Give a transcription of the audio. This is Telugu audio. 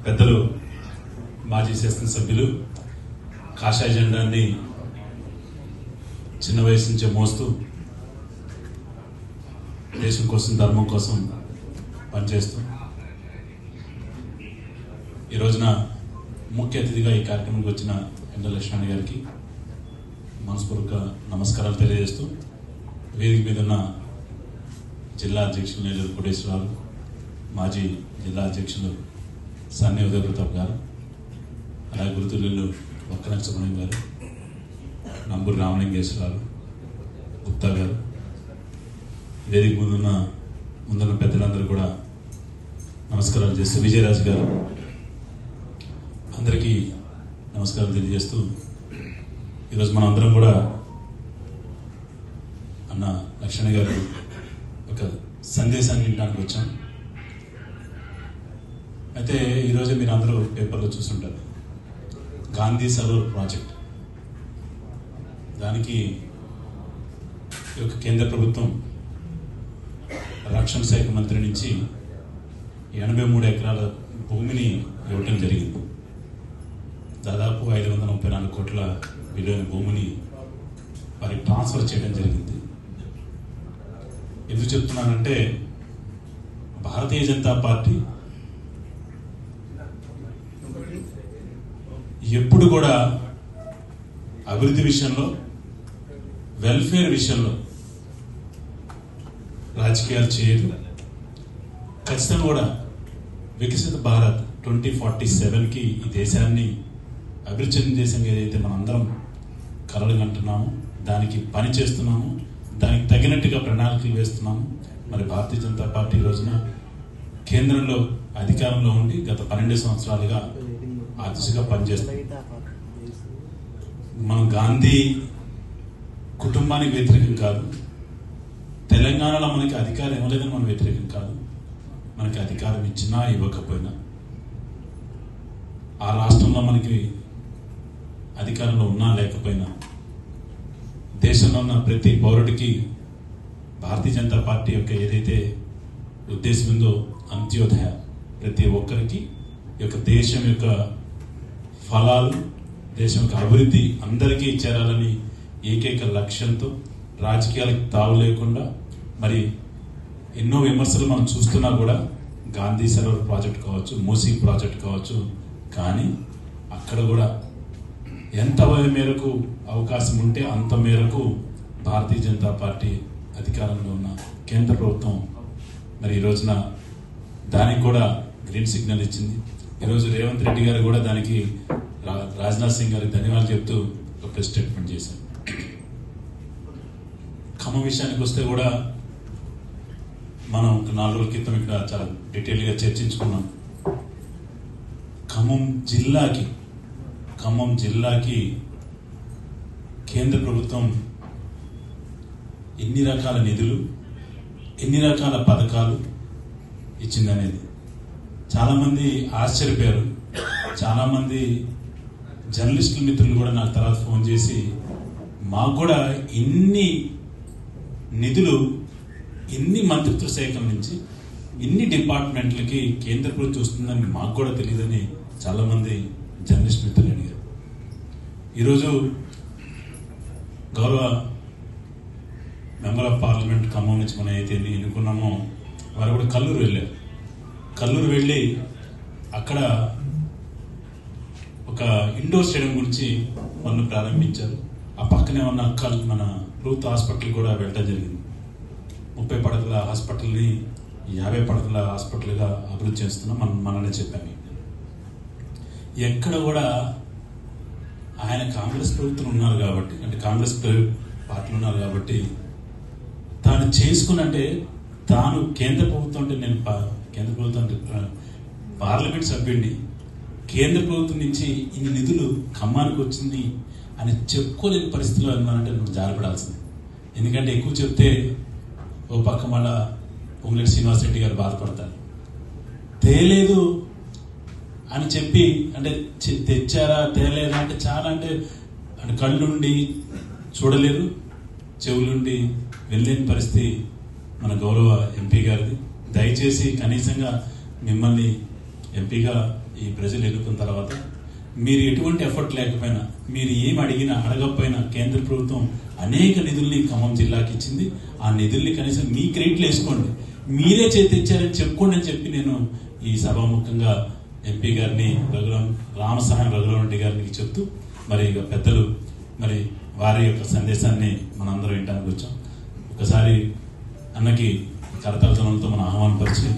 పెద్దలు మాజీ శాసనసభ్యులు కాషాయ జెండాన్ని చిన్న వయసు నుంచే మోస్తూ దేశం కోసం ధర్మం కోసం పనిచేస్తూ ఈ రోజున ముఖ్య అతిథిగా ఈ కార్యక్రమానికి వచ్చిన ఎండ లక్ష్మణ్ గారికి మనస్ఫూర్తిగా నమస్కారాలు తెలియజేస్తూ వేదిక మీద ఉన్న జిల్లా అధ్యక్షులు నేలూరు కోటేశ్వరరావు, మాజీ జిల్లా అధ్యక్షులు సన్నీ ఉదయ ప్రతాప్ గారు, అలాగే గురుతుల్లు వక్కన సుబ్రహ్మణ్యం గారు, నంబూరు రామలింగేశ్వరరావు, గుప్తా గారు, వేదిక ముందున్న పెద్దలందరూ కూడా నమస్కారాలు చేస్తూ, విజయరాజు గారు అందరికీ నమస్కారం తెలియజేస్తూ ఈరోజు మనం అందరం కూడా అన్న లక్ష్మణ్ గారు ఒక సందేశాన్ని వినడానికి వచ్చాం. అయితే ఈరోజు మీరు అందరూ పేపర్లో చూస్తుంటారు గాంధీ సరోవర్ ప్రాజెక్ట్. దానికి ఈ యొక్క కేంద్ర ప్రభుత్వం రక్షణ శాఖ మంత్రి నుంచి 83 ఎకరాల భూమిని ఇవ్వటం జరిగింది. దాదాపు 534 కోట్ల విలువైన భూమిని వారికి ట్రాన్స్ఫర్ చేయడం జరిగింది. ఎందుకు చెప్తున్నానంటే భారతీయ జనతా పార్టీ ఎప్పుడు కూడా అభివృద్ధి విషయంలో, వెల్ఫేర్ విషయంలో రాజకీయాలు చేయదు. ఖచ్చితంగా కూడా వికసిత భారత్ 2047కి ఈ దేశాన్ని అభివృద్ధి చెందిన దేశంగా ఏదైతే మనందరం కలలు కంటున్నామో దానికి పని చేస్తున్నాము, దానికి తగినట్టుగా ప్రణాళికలు వేస్తున్నాము. మరి భారతీయ జనతా పార్టీ రోజున కేంద్రంలో అధికారంలో ఉండి గత 12 సంవత్సరాలుగా ఆ దిశగా పనిచేస్తుంది. మనం గాంధీ కుటుంబానికి వ్యతిరేకం కాదు, తెలంగాణలో మనకి అధికారం ఇవ్వలేదని మనం వ్యతిరేకం కాదు. మనకి అధికారం ఇచ్చినా ఇవ్వకపోయినా, ఆ రాష్ట్రంలో మనకి అధికారంలో ఉన్నా లేకపోయినా, దేశంలో ఉన్న ప్రతి పౌరుడికి భారతీయ జనతా పార్టీ యొక్క ఏదైతే ఉద్దేశం ఉందో అంత్యోదయ, ప్రతి ఒక్కరికి ఈ యొక్క దేశం యొక్క ఫలాలు, దేశం యొక్క అభివృద్ధి అందరికీ చేరాలని ఏకైక లక్ష్యంతో రాజకీయాలకు తావు లేకుండా, మరి ఎన్నో విమర్శలు మనం చూస్తున్నా కూడా గాంధీ సరోవర్ ప్రాజెక్ట్ కావచ్చు, మూసీ ప్రాజెక్ట్ కావచ్చు, కానీ అక్కడ కూడా ఎంత మేరకు అవకాశం ఉంటే అంత మేరకు భారతీయ జనతా పార్టీ అధికారంలో ఉన్న కేంద్ర ప్రభుత్వం మరి ఈ రోజున దానికి కూడా గ్రీన్ సిగ్నల్ ఇచ్చింది. ఈరోజు రేవంత్ రెడ్డి గారు కూడా దానికి రాజ్నాథ్ సింగ్ గారికి ధన్యవాదాలు చెప్తూ ఒక ప్రెస్ స్టేట్మెంట్ చేశారు. ఖమ్మం విషయానికి వస్తే కూడా మనం 4 రోజుల క్రితం ఇక్కడ చాలా డీటెయిల్గా చర్చించుకున్నాం. ఖమ్మం జిల్లాకి కేంద్ర ప్రభుత్వం ఎన్ని రకాల నిధులు, ఎన్ని రకాల పథకాలు ఇచ్చిందనేది చాలామంది ఆశ్చర్యపోయారు. చాలామంది జర్నలిస్టుల మిత్రులు కూడా నాకు తర్వాత ఫోన్ చేసి మాకు కూడా ఇన్ని నిధులు, ఇన్ని మంత్రిత్వ శాఖల నుంచి ఇన్ని డిపార్ట్మెంట్లకి కేంద్ర ప్రభుత్వం చూస్తుందని మాకు కూడా తెలియదని చాలామంది జర్నలిస్ట్ మిత్రులు అడిగారు. ఈరోజు గౌరవ మెంబర్ ఆఫ్ పార్లమెంట్ ఖమ్మం నుంచి మనం అయితే ఎన్నుకున్నామో వారు కూడా కల్లూరు వెళ్ళారు. కల్లూరు వెళ్ళి అక్కడ ఒక ఇండోర్ స్టేడియం గురించి పనులు ప్రారంభించారు. ఆ పక్కనే ఉన్న మన రూత్ హాస్పిటల్ కూడా వెళ్ళడం జరిగింది. 30 పడకల హాస్పిటల్ని 50 పడకల హాస్పిటల్గా అభివృద్ధి చేస్తున్నాం మననే చెప్పాము. ఎక్కడ కూడా ఆయన కాంగ్రెస్ ప్రభుత్వం ఉన్నారు కాబట్టి, అంటే కాంగ్రెస్ పార్టీలు ఉన్నారు కాబట్టి తాను చేసుకున్నంటే, తాను కేంద్ర ప్రభుత్వం అంటే నేను కేంద్ర ప్రభుత్వం అంటే పార్లమెంట్ సభ్యుడిని, కేంద్ర ప్రభుత్వం నుంచి ఇన్ని నిధులు ఖమ్మానికి వచ్చింది అని చెప్పుకోలేని పరిస్థితిలో ఉన్నానంటే నువ్వు జారపడాల్సింది. ఎందుకంటే ఎక్కువ చెప్తే ఓ పక్క మళ్ళా పొంగులేటి శ్రీనివాసరెడ్డి గారు బాధపడతారు. తేలేదు అని చెప్పి, అంటే తెచ్చారా తేలేదా అంటే చాలా, అంటే కళ్ళుండి చూడలేదు, చెవులుండి వెళ్ళలేని పరిస్థితి మన గౌరవ ఎంపీ గారిది. దయచేసి కనీసంగా మిమ్మల్ని ఎంపీగా ఈ ప్రజలు ఎన్నుకున్న తర్వాత మీరు ఎటువంటి ఎఫర్ట్ లేకపోయినా, మీరు ఏం అడగకపోయినా కేంద్ర ప్రభుత్వం అనేక నిధుల్ని ఖమ్మం జిల్లాకి ఇచ్చింది. ఆ నిధుల్ని కనీసం మీ క్రెడిట్లు వేసుకోండి, మీరే తెచ్చారని చెప్పుకోండి అని చెప్పి నేను ఈ సభాముఖంగా ఎంపీ గారిని రామసాయం రఘురామరెడ్డి గారిని చెప్తూ, మరి ఇక పెద్దలు మరి వారి యొక్క సందేశాన్ని మనందరం వినడానికి వచ్చాం. ఒకసారి అన్నకి కరతాళ ధ్వనులతో మనం ఆహ్వానపరిచి